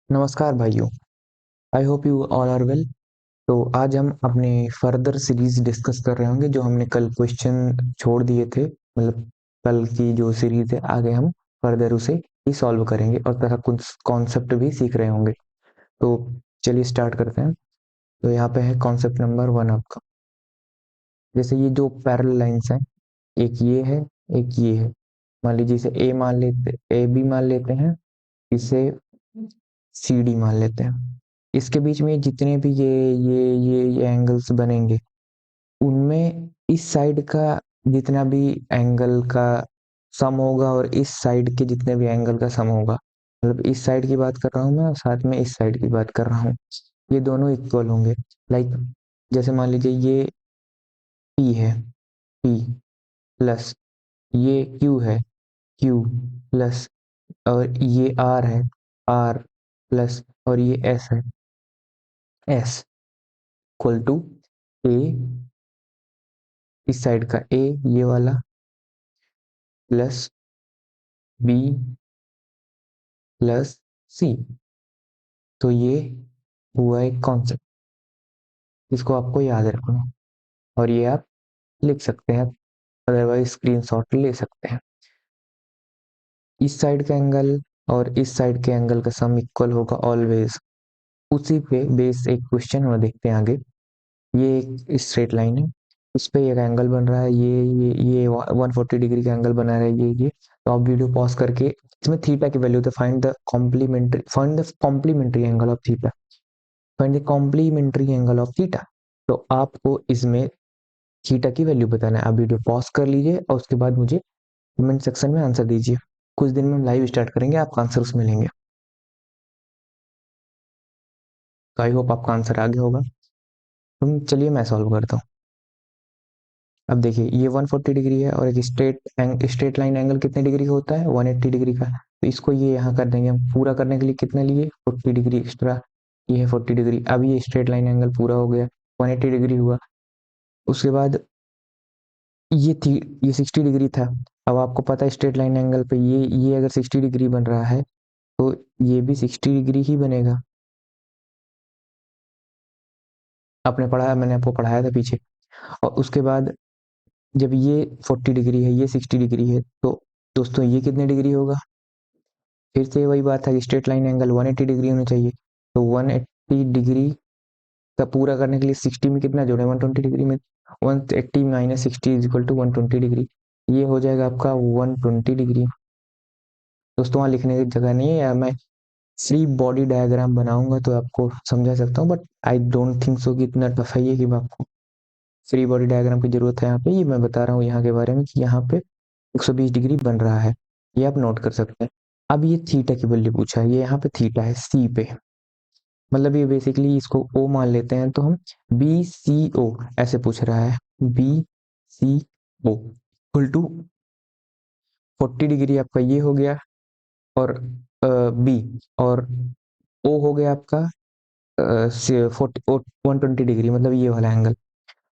नमस्कार भाइयों। I hope you all are well. तो आज हम अपने फर्दर सीरीज डिस्कस कर रहे होंगे जो हमने कल क्वेश्चन छोड़ दिए थे। मतलब कल की जो सीरीज है आगे हम फर्दर उसे ही सॉल्व करेंगे और तथा कुछ कॉन्सेप्ट भी सीख रहे होंगे। तो चलिए स्टार्ट करते हैं। तो यहाँ पे है कॉन्सेप्ट नंबर 1 आपका। जैसे ये जो पैरेलल लाइंस हैं, एक ये है, एक ये है। मान लीजिए इसे ए बी मान लेते हैं, इसे सी डी मान लेते हैं। इसके बीच में जितने भी ये एंगल्स बनेंगे, उनमें इस साइड का जितना भी एंगल का सम होगा और इस साइड के जितने भी एंगल का सम होगा, मतलब इस साइड की बात कर रहा हूँ मैं और साथ में इस साइड की बात कर रहा हूँ, ये दोनों इक्वल होंगे। लाइक जैसे मान लीजिए ये P है, P प्लस ये Q है, Q प्लस, और ये R है, R प्लस, और ये S है, S इक्वल टू A, इस साइड का A ये वाला, प्लस B प्लस C। तो ये हुआ एक कॉन्सेप्ट, इसको आपको याद रखना और ये आप लिख सकते हैं, अदरवाइज स्क्रीनशॉट ले सकते हैं। इस साइड का एंगल और इस साइड के एंगल का सम इक्वल होगा ऑलवेज। उसी पे बेस एक क्वेश्चन हम देखते हैं आगे। ये एक स्ट्रेट लाइन है, उस पे एक एंगल बन रहा है, ये 140 डिग्री का एंगल बना रहा है, ये। तो आप वीडियो पॉज करके इसमें थीटा की वैल्यू तो find the complementary angle of theta, find the complementary angle of theta. तो आपको इसमें थीटा की वैल्यू बताना है। आप वीडियो पॉज कर लीजिए और उसके बाद मुझे कमेंट सेक्शन में आंसर दीजिए। कुछ दिन में हम लाइव स्टार्ट करेंगे, आपका आंसर उसमें लेंगे। तो आई होप आपका आंसर आगे होगा। तुम चलिए मैं सॉल्व करता हूँ। अब देखिए ये 140 डिग्री है और एक स्ट्रेट लाइन एंगल कितने डिग्री का होता है, 180 डिग्री का। तो इसको ये यहाँ कर देंगे हम। पूरा करने के लिए कितना लिए, 40 डिग्री एक्स्ट्रा। ये है 40 डिग्री। अब ये स्ट्रेट लाइन एंगल पूरा हो गया, 180 डिग्री हुआ। उसके बाद ये थी, ये 60 डिग्री था। अब आपको पता है स्ट्रेट लाइन एंगल पे ये अगर 60 डिग्री बन रहा है तो ये भी 60 डिग्री ही बनेगा। आपने पढ़ा, मैंने आपको पढ़ाया था पीछे। और उसके बाद जब ये 40 डिग्री है, ये 60 डिग्री है, तो दोस्तों ये कितने डिग्री होगा। फिर से वही बात है कि स्ट्रेट लाइन एंगल 180 डिग्री होना चाहिए। तो 180 डिग्री का पूरा करने के लिए 60 में कितना जोड़े, 120 डिग्री में। 180 minus 60 is equal to 120 degree. ये हो जाएगा आपका 120 डिग्री। दोस्तों वहाँ लिखने की जगह नहीं है यार, मैं फ्री बॉडी डायग्राम बनाऊंगा तो आपको समझा सकता हूँ, but I don't think so कि इतना टफ है ये कि आपको फ्री बॉडी डायग्राम की जरूरत है। यहाँ पे ये मैं बता रहा हूँ यहाँ के बारे में कि यहाँ पे 120 डिग्री बन रहा है, ये आप नोट कर सकते हैं। अब ये थीटा की वैल्यू पूछा है, ये यहाँ पे थीटा है सी पे, मतलब ये बेसिकली इसको ओ मान लेते हैं, तो हम बी सी ओ ऐसे पूछ रहा है। B C O equal to 40 degree आपका ये हो गया, और बी, और ओ हो गया आपका 120 डिग्री, मतलब ये वाला एंगल।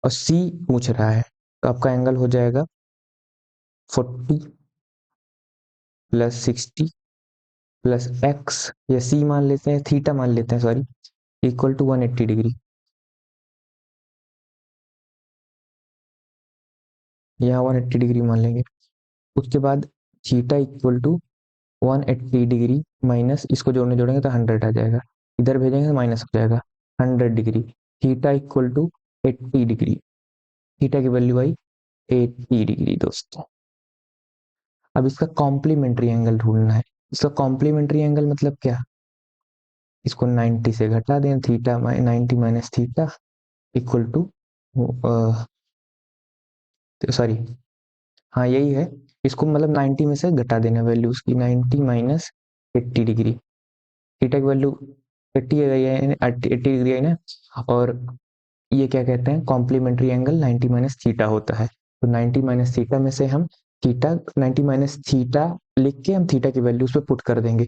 और सी पूछ रहा है, तो आपका एंगल हो जाएगा 40 प्लस 60 प्लस एक्स, या सी मान लेते हैं, थीटा मान लेते हैं सॉरी, इक्वल टू 180 डिग्री। यहाँ 180 डिग्री मान लेंगे। उसके बाद theta equal to 180 degree minus, इसको जोड़ने जोड़ेंगे तो 100 आ जाएगा, इधर भेजेंगे तो माइनस हो जाएगा 100 degree. Theta equal to 80 degree, theta की वैल्यू आई 80 डिग्री दोस्तों। अब इसका कॉम्प्लीमेंट्री एंगल ढूंढना है। इसका कॉम्प्लीमेंट्री एंगल मतलब क्या, इसको 90 से घटा दें, theta 90 minus theta equal to, sorry हाँ यही है। इसको मतलब 90 में से घटा देना वैल्यू उसकी, 90 माइनस 80 डिग्री। थीटा की वैल्यू 80 है, 80 डिग्री है ना। और ये क्या कहते हैं, कॉम्प्लीमेंट्री एंगल 90 माइनस थीटा होता है। तो 90 माइनस थीटा में से हम थीटा, 90 माइनस थीटा लिख के हम थीटा की वैल्यू उस पर पुट कर देंगे।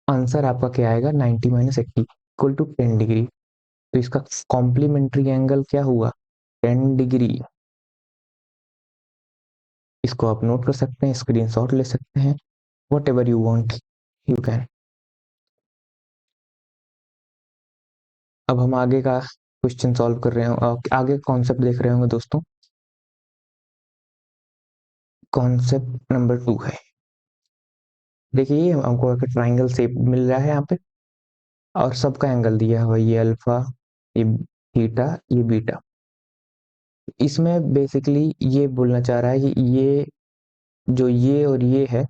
आंसर आपका क्या आएगा, 90 माइनस 80 इक्वल टू 10 डिग्री। तो इसका कॉम्प्लीमेंट्री एंगल क्या हुआ, 10 डिग्री। इसको आप नोट कर सकते हैं, स्क्रीनशॉट ले सकते हैं, what ever you want you can. अब हम आगे का क्वेश्चन सॉल्व कर रहे हो, आगे कॉन्सेप्ट देख रहे होंगे दोस्तों। कॉन्सेप्ट नंबर 2 है, देखिए हमको एक ट्राइंगल शेप मिल रहा है यहाँ पे और सबका एंगल दिया हुआ, ये अल्फा, ये थीटा, ये बीटा। इसमें बेसिकली ये बोलना चाह रहा है कि ये जो ये और ये है,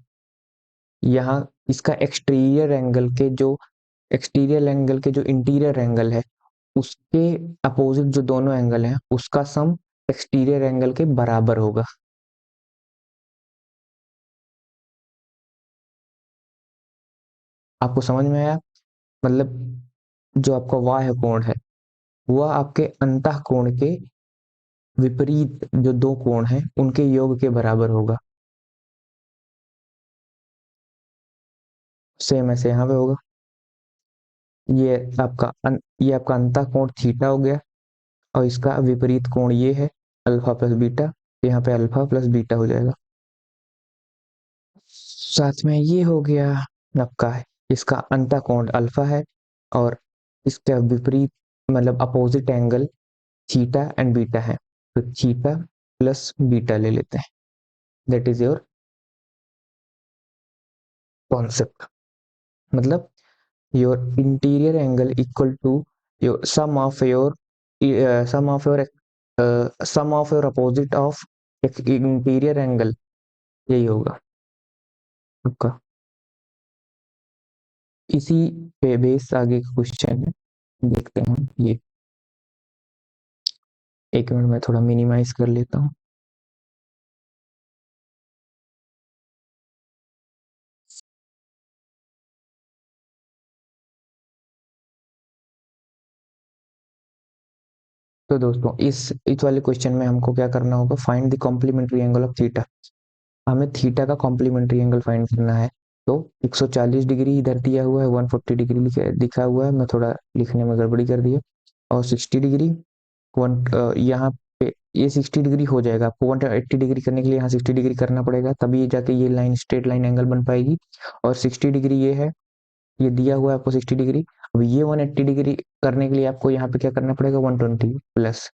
यहाँ इसका एक्सटीरियर एंगल के जो इंटीरियर एंगल है उसके अपोजिट जो दोनों एंगल हैं उसका सम एक्सटीरियर एंगल के बराबर होगा। आपको समझ में आया? मतलब जो आपका बाह्य कोण है वह आपके अंतः कोण के विपरीत जो दो कोण हैं उनके योग के बराबर होगा। सेम ऐसे यहाँ पे होगा। ये आपका अंतः कोण थीटा हो गया और इसका विपरीत कोण ये है अल्फा प्लस बीटा, यहाँ पे अल्फा प्लस बीटा हो जाएगा। साथ में ये हो गया आपका, इसका अंतः कोण अल्फा है और इसका विपरीत मतलब opposite angle theta and beta है, तो थीटा प्लस बीटा ले लेते हैं। That is your concept. मतलब your interior angle equal to your sum of your opposite of interior angle, यही होगा आपका। इसी पे बेस आगे का क्वेश्चन है, देखते हैं ये। एक मिनट में थोड़ा मिनिमाइज कर लेता हूँ। तो दोस्तों इस वाले क्वेश्चन में हमको क्या करना होगा, find the complementary angle of theta. हमें थीटा का कॉम्प्लीमेंट्री एंगल फाइंड करना है। तो 140 डिग्री इधर दिया हुआ है, 140 डिग्री दिखा हुआ है, मैं थोड़ा लिखने में गड़बड़ी कर दिया। और 60 डिग्री यहाँ पे ये 60 डिग्री हो जाएगा। आपको 180 डिग्री करने के लिए यहाँ 60 डिग्री करना पड़ेगा, तभी जाके ये लाइन स्ट्रेट लाइन एंगल बन पाएगी। और 60 डिग्री ये है, ये दिया हुआ है आपको 60 डिग्री। अब ये 180 डिग्री करने के लिए आपको यहाँ पे क्या करना पड़ेगा, 120 प्लस,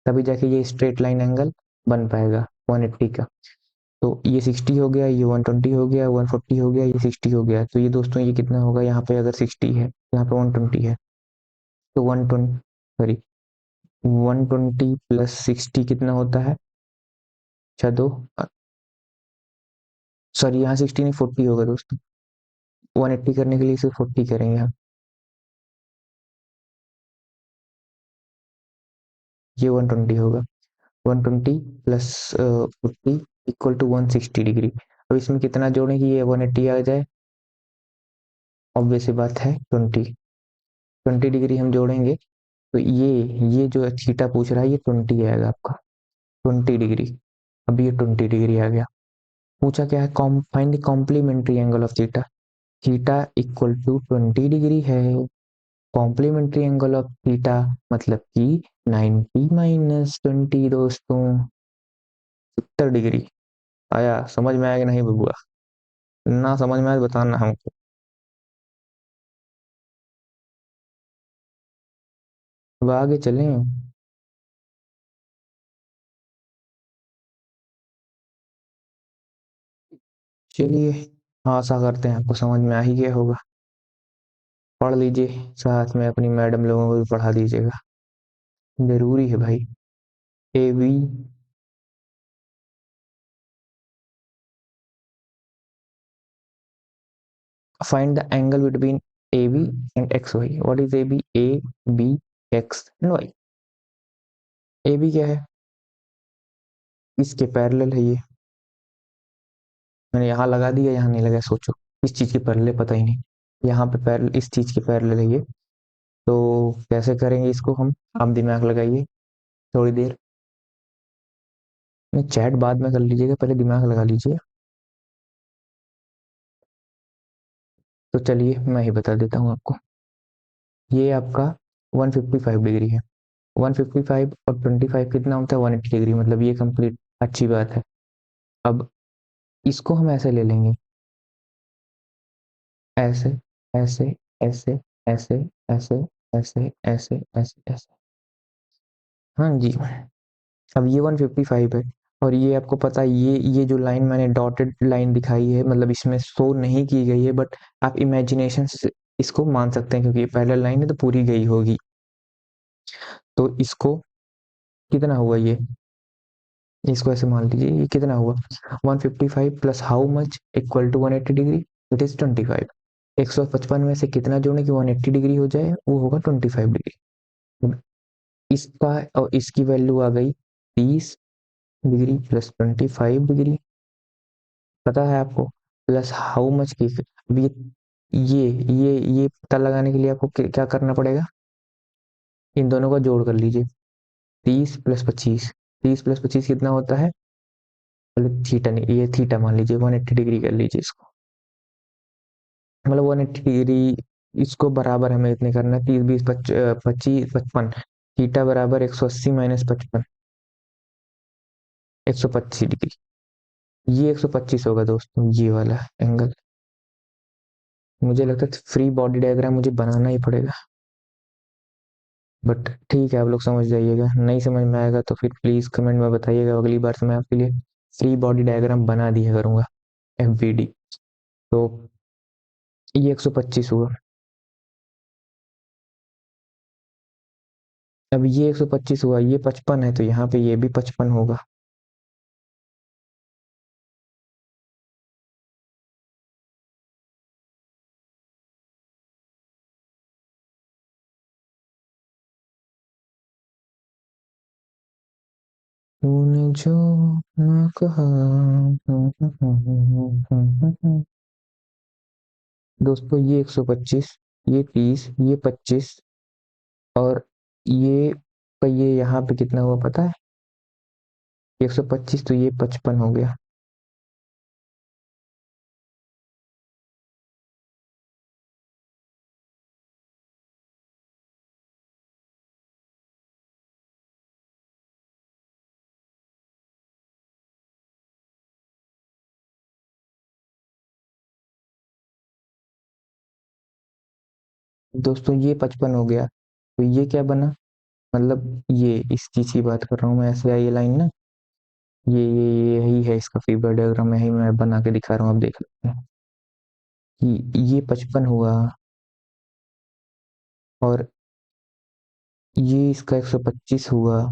तभी जाके ये स्ट्रेट लाइन एंगल बन पाएगा 180 का। तो ये 60 हो गया, ये 120 हो गया, 140 हो गया, ये 60 हो गया। तो ये दोस्तों ये कितना होगा, यहाँ पे अगर 60 है यहाँ पे 120 है, तो 120 सॉरी 120 प्लस 60 कितना होता है, अच्छा दो सॉरी यहाँ 60 नहीं 40 होगा दोस्तों। 180 करने के लिए सिर्फ 40 करेंगे हम। ये 120 होगा, 120 प्लस 40 इक्वल टू 160 डिग्री। अब इसमें कितना जोड़ें कि ये 180 आ जाए, ऑब्वियस सी बात है 20 डिग्री हम जोड़ेंगे तो ये जो थीटा पूछ रहा है ये 20 आएगा आपका, 20 डिग्री। अब ये 20 डिग्री आ गया। पूछा क्या है, find the complementary angle of theta. Theta equal to 20 degree है, कॉम्प्लीमेंट्री एंगल ऑफ थीटा मतलब कि 90 माइनस 20 दोस्तों 70 डिग्री। आया समझ में, आया कि नहीं बबुआ? ना समझ में आया तो बताना हमको। अब आगे चलें। चलिए, आशा करते हैं आपको समझ में आ ही गया होगा। पढ़ लीजिए, साथ में अपनी मैडम लोगों को भी पढ़ा दीजिएगा, जरूरी है भाई। A B find the angle between A B and X Y. What is A B? A B X and Y. A B क्या है, इसके पैरेलल है ये। मैंने यहाँ लगा दिया, यहाँ नहीं लगा, सोचो इस चीज के पैरेलल पता ही नहीं, यहाँ पे पैरेलल, इस चीज के पैरेलल है ये। तो कैसे करेंगे इसको हम, आप दिमाग लगाइए थोड़ी देर। नहीं, चैट बाद में कर लीजिएगा, पहले दिमाग लगा लीजिए। तो चलिए मैं ही बता देता हूँ आपको। ये आपका 155 डिग्री है, 155 और 25 कितना होता है, 180 डिग्री, मतलब ये कंप्लीट अच्छी बात है। अब इसको हम ऐसे ले लेंगे, ऐसे ऐसे ऐसे ऐसे ऐसे ऐसे ऐसे ऐसे ऐसे। हाँ जी। अब ये 155 है, और ये आपको पता है, ये जो लाइन मैंने डॉटेड लाइन दिखाई है, मतलब इसमें शो नहीं की गई है, बट आप इमेजिनेशन से इसको मान सकते हैं, क्योंकि ये पहला लाइन है तो पूरी गई होगी। तो इसको कितना हुआ ये, इसको ऐसे मान लीजिए, ये कितना हुआ 155 plus how much equal to 180 degree, it is 25। 155 में से कितना जोड़े कि 180 डिग्री हो जाए, वो होगा 25 डिग्री। इसका और इसकी वैल्यू आ गई 30 डिग्री प्लस 25 डिग्री, पता है आपको, प्लस हाउ मच की। अब ये पता लगाने के लिए आपको क्या करना पड़ेगा, इन दोनों का जोड़ कर लीजिए, 30 प्लस 25, 30 प्लस 25 कितना होता है, मतलब थीटा नहीं, ये थीटा मान लीजिए, 180 डिग्री कर लीजिए इसको, मतलब 180 डिग्री, इसको बराबर हमें इतने करना है, 30 20 25 55, थीटा बराबर 180 माइनस 55, 125 डिग्री। ये 125 होगा दोस्तों, ये वाला एंगल। मुझे लगता है फ्री बॉडी डायग्राम मुझे बनाना ही पड़ेगा, बट ठीक है, आप लोग समझ जाइएगा, नहीं समझ में आएगा तो फिर प्लीज कमेंट में बताइएगा, अगली बार से मैं आपके लिए फ्री बॉडी डायग्राम बना दिया करूंगा, एफबीडी। तो ये 125 हुआ। अब ये 125 हुआ, ये 55 है, तो यहाँ पे ये भी 55 होगा। तूने जो ना कहा। दोस्तों ये 125, ये 30, ये 25, और ये ये यहाँ पे कितना हुआ पता है, 125, तो ये 55 हो गया। दोस्तों ये 55 हो गया, तो ये क्या बना, मतलब ये इस चीज की बात कर रहा हूँ मैं, ऐसे आई लाइन ना, ये यही है इसका फीवर डायग्राम, यही मैं बना के दिखा रहा हूँ, आप देख सकते हैं कि ये 55 हुआ, और ये इसका 125 हुआ,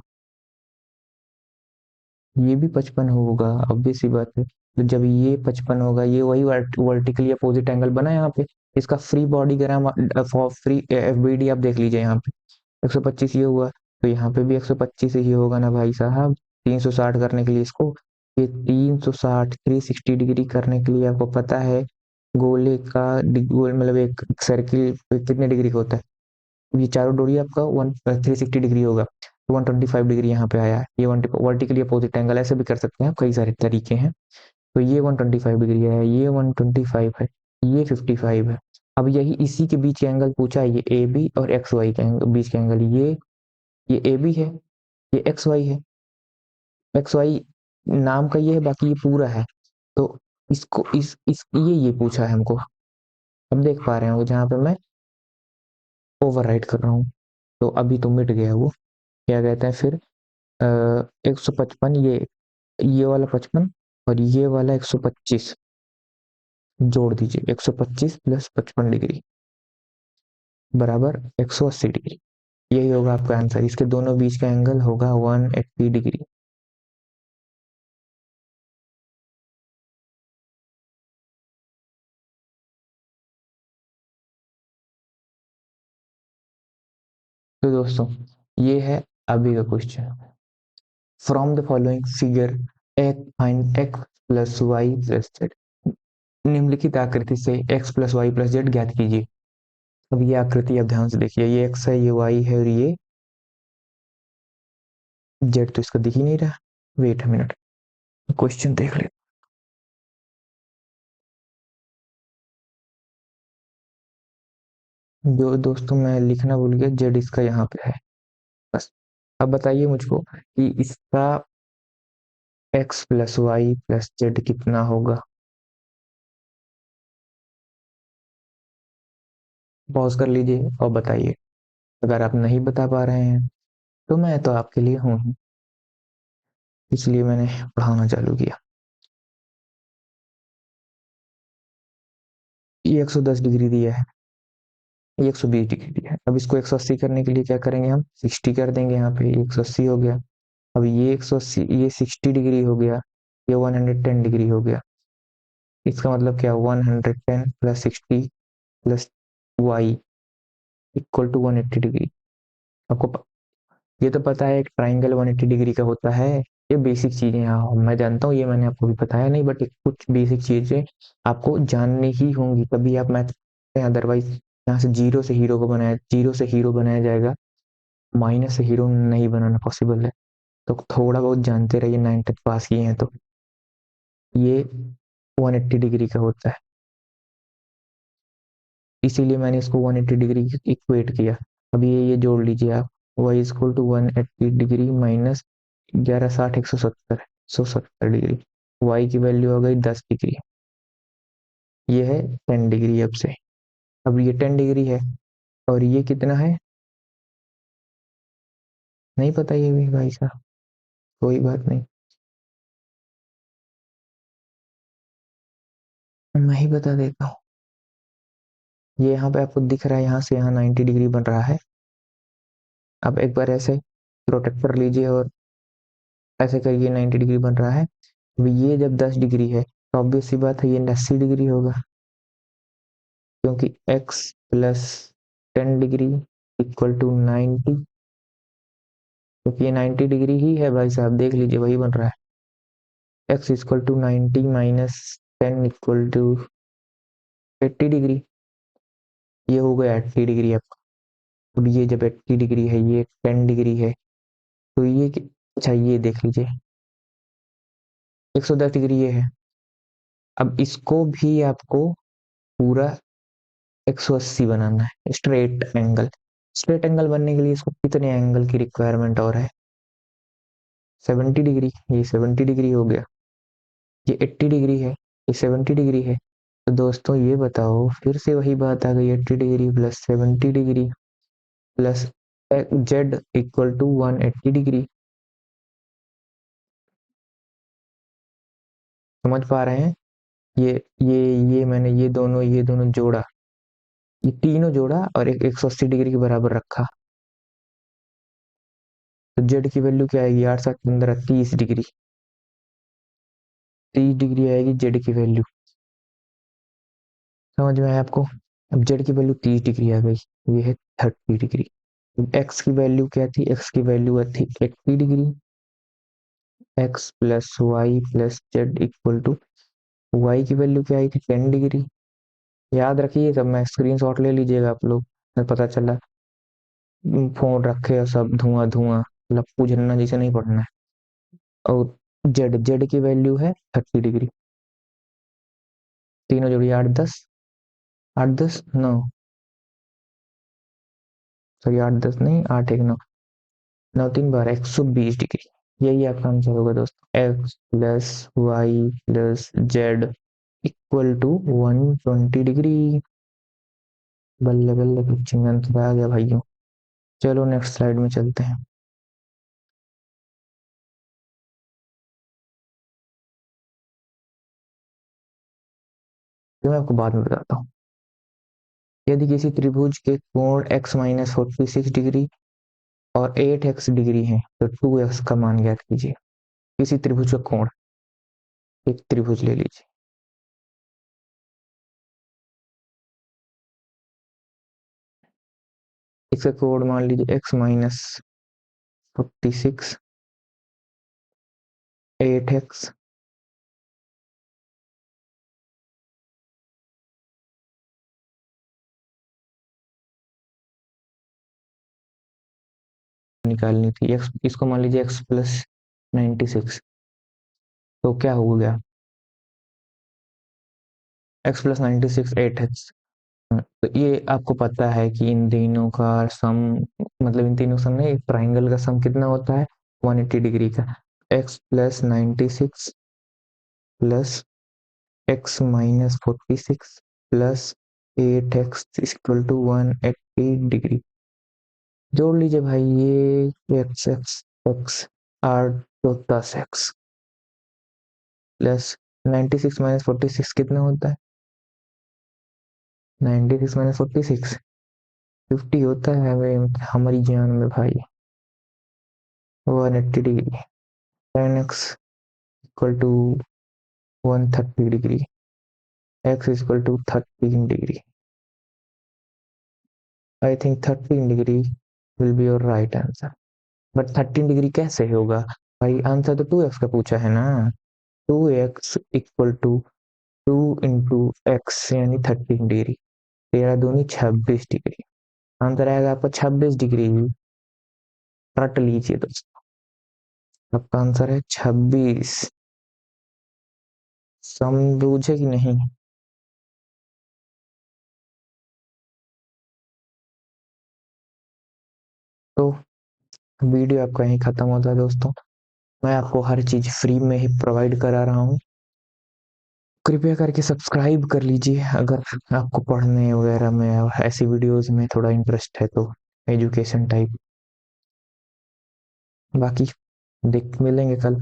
ये भी 55 होगा, ऑब्वियस सी बात है। तो जब ये 55 होगा, ये वही वर्टिकली अपोजिट एंगल बना यहाँ पे, इसका फ्री बॉडी ग्राम, फ्री एफबीडी आप देख लीजिए यहाँ पे, 125 ये हुआ, तो यहाँ पे भी 125 ही होगा ना भाई साहब। 360 करने के लिए इसको, ये 360 360 डिग्री करने के लिए आपको पता है, गोले का गोल मतलब एक सर्किल कितने डिग्री का होता है, ये चारों डोरी आपका 360 डिग्री होगा, तो 125 डिग्री यहाँ पे आया, ये वर्टिकली अपोजिट एंगल, ऐसे भी कर सकते हैं, कई सारे तरीके हैं। तो ये 125 डिग्री है, ये 125 है, ये 55 है। अब यही इसी के बीच का एंगल पूछा है, ये ए बी और एक्स वाई के बीच का एंगल, ये ए बी है, ये एक्स वाई है, एक्स वाई नाम का ये है, बाकी ये पूरा है। तो इसको इस ये पूछा है हमको, अब देख पा रहे हो जहाँ पे मैं ओवर राइट कर रहा हूँ, तो अभी तो मिट गया वो, क्या कहते हैं फिर, 155, ये वाला 55 और ये वाला 125 जोड़ दीजिए, 125 प्लस 55 डिग्री बराबर 180 डिग्री, यही होगा आपका आंसर, इसके दोनों बीच का एंगल होगा 180 डिग्री। तो दोस्तों ये है अभी का question, from the following figure x find x plus y plus z, निम्नलिखित आकृति से x plus y plus z ज्ञात कीजिए। अब ये आकृति आप ध्यान से देखिए, ये x है, ये y है, और ये z तो इसका दिख ही नहीं रहा, वेट अ मिनट, क्वेश्चन देख ले। जो दोस्तों मैं लिखना भूल गया, जेड इसका यहाँ पे है, बस। अब बताइए मुझको कि इसका x plus y plus z कितना होगा, पॉज कर लीजिए और बताइए। अगर आप नहीं बता पा रहे हैं तो मैं तो आपके लिए हूँ ही, इसलिए मैंने पढ़ाना चालू किया। ये 110 डिग्री दिया है, ये 120 डिग्री दिया है। अब इसको 180 करने के लिए क्या करेंगे, हम 60 कर देंगे। यहाँ पे 180 हो गया। अब ये 180, ये 60 डिग्री हो गया, ये 110 डिग्री हो गया। इसका मतलब क्या, 110 plus 60 plus y equal to 180 degree. आपको ये तो पता है एक ट्राइंगल 180 डिग्री का होता है। ये बेसिक चीजें, हाँ मैं जानता हूँ, ये मैंने आपको भी बताया नहीं, बट कुछ बेसिक चीजें आपको जाननी ही होंगी, तभी आप मैथ, अदरवाइज यहाँ से जीरो से हीरो को बनाया, जीरो से हीरो बनाया जाएगा, माइनस से हीरो नहीं बनाना पॉसिबल है। तो थोड़ा बहुत जानते रहिए, 9 तक पास किए हैं तो। ये 180 डिग्री का होता है, इसीलिए मैंने इसको 180 डिग्री इक्वेट किया। अब ये जोड़ लीजिए आप, y equal to 180 degree minus 1160, 170 degree. y की वैल्यू हो गई 10 डिग्री। ये है 10 डिग्री अब से। अब ये 10 डिग्री है, और ये कितना है नहीं पता, ये भी भाई साहब, कोई बात नहीं, मैं ही बता देता हूँ। ये यहाँ पे आपको दिख रहा है, यहाँ से यहाँ 90 डिग्री बन रहा है। अब एक बार ऐसे प्रोटेक्ट कर लीजिए और ऐसे करिए, 90 डिग्री बन रहा है। अब ये जब 10 डिग्री है तो ऑब्वियस सी बात है ये 80 डिग्री होगा, क्योंकि x plus 10 degree equal to 90, क्योंकि ये 90 डिग्री ही है भाई साहब, देख लीजिए वही बन रहा है। x equal to 90 minus 10 equal to 80 degree, ये हो गया 80 डिग्री आपका। अब ये जब 80 डिग्री है, ये 10 डिग्री है, तो ये अच्छा ये देख लीजिए 110 डिग्री ये है। अब इसको भी आपको पूरा 180 बनाना है, स्ट्रेट एंगल। स्ट्रेट एंगल बनने के लिए इसको कितने एंगल की रिक्वायरमेंट और है, 70 डिग्री। ये 70 डिग्री हो गया, ये 80 डिग्री है, ये 70 डिग्री है। तो दोस्तों ये बताओ, फिर से वही बात आ गई, 80 degree plus 70 degree plus z equal to 180 degree. समझ पा रहे हैं, ये ये मैंने ये दोनों जोड़ा, ये तीनों जोड़ा और एक 180 डिग्री के बराबर रखा। तो जेड की वैल्यू क्या आएगी, 8 7 15 30 डिग्री, 30 डिग्री आएगी जेड की वैल्यू। समझ में आया आपको। अब जेड की वैल्यू 30 डिग्री आ गई, ये है 30 डिग्री। एक्स की वैल्यू क्या थी, एक्स की वैल्यू थी 80 degree. X plus y plus z equal to, y की वैल्यू क्या आई थी 10 डिग्री। याद रखिए सब, मैं स्क्रीन शॉट ले लीजिएगा आप लोग, पता चला फोन रखे और सब धुआं धुआं, लप्पू झन्ना जैसे नहीं पढ़ना है। और जेड जेड की वैल्यू है 30 डिग्री। तीनों जोड़िए 8 10, 8 10 9, सॉरी 8 10 नहीं, 8 1 9, 9 3 12, 120 डिग्री। यही आपका आंसर होगा दोस्तों, x plus y plus z equal to 120 degree. बल्ले बल्ले कुछ आंसर आ गया भाइयों। चलो नेक्स्ट स्लाइड में चलते हैं। तो मैं आपको बाद में बताता हूँ। यदि किसी त्रिभुज के कोण x माइनस 46 डिग्री और 8x डिग्री है तो 2x का मान ज्ञात कीजिए। किसी त्रिभुज का कोण, एक त्रिभुज ले लीजिए, इसका कोण मान लीजिए x माइनस 46, 8x, निकालनी थी x, इसको मान लीजिए x प्लस 96, तो क्या हो गया, x प्लस 96 8x। तो ये आपको पता है कि इन तीनों का सम, मतलब इन तीनों सम में एक ट्राइंगल का सम कितना होता है, 180 डिग्री का। x plus 96 plus x minus 46 plus 8x equal to 180 degree. जोड़ लीजिए भाई, ये एक्स एक्स एक्स 8 तो 10x प्लस 96 माइनस 46 कितना होता है? 96 माइनस 46 50 होता है हमारी जान में भाई। 180 degree. 10x equal to 130 degree. x equal to 13 degree. I think 13 degree will be your right answer. But 13 degree कैसे होगा भाई? आंसर तो 2x का पूछा है ना। 2x equal to 2 into x यानी 13 डिग्री। 13 दूनी 26 डिग्री। आंसर आएगा आपका 26 डिग्री। रट लीजिए दोस्तों, आपका आंसर है 26। समझे कि नहीं? तो वीडियो आपका यहीं खत्म होता है दोस्तों। मैं आपको हर चीज फ्री में ही प्रोवाइड करा रहा हूँ। कृपया करके सब्सक्राइब कर लीजिए अगर आपको पढ़ने वगैरह में और ऐसी वीडियोस में थोड़ा इंटरेस्ट है तो, एजुकेशन टाइप। बाकी देख मिलेंगे कल।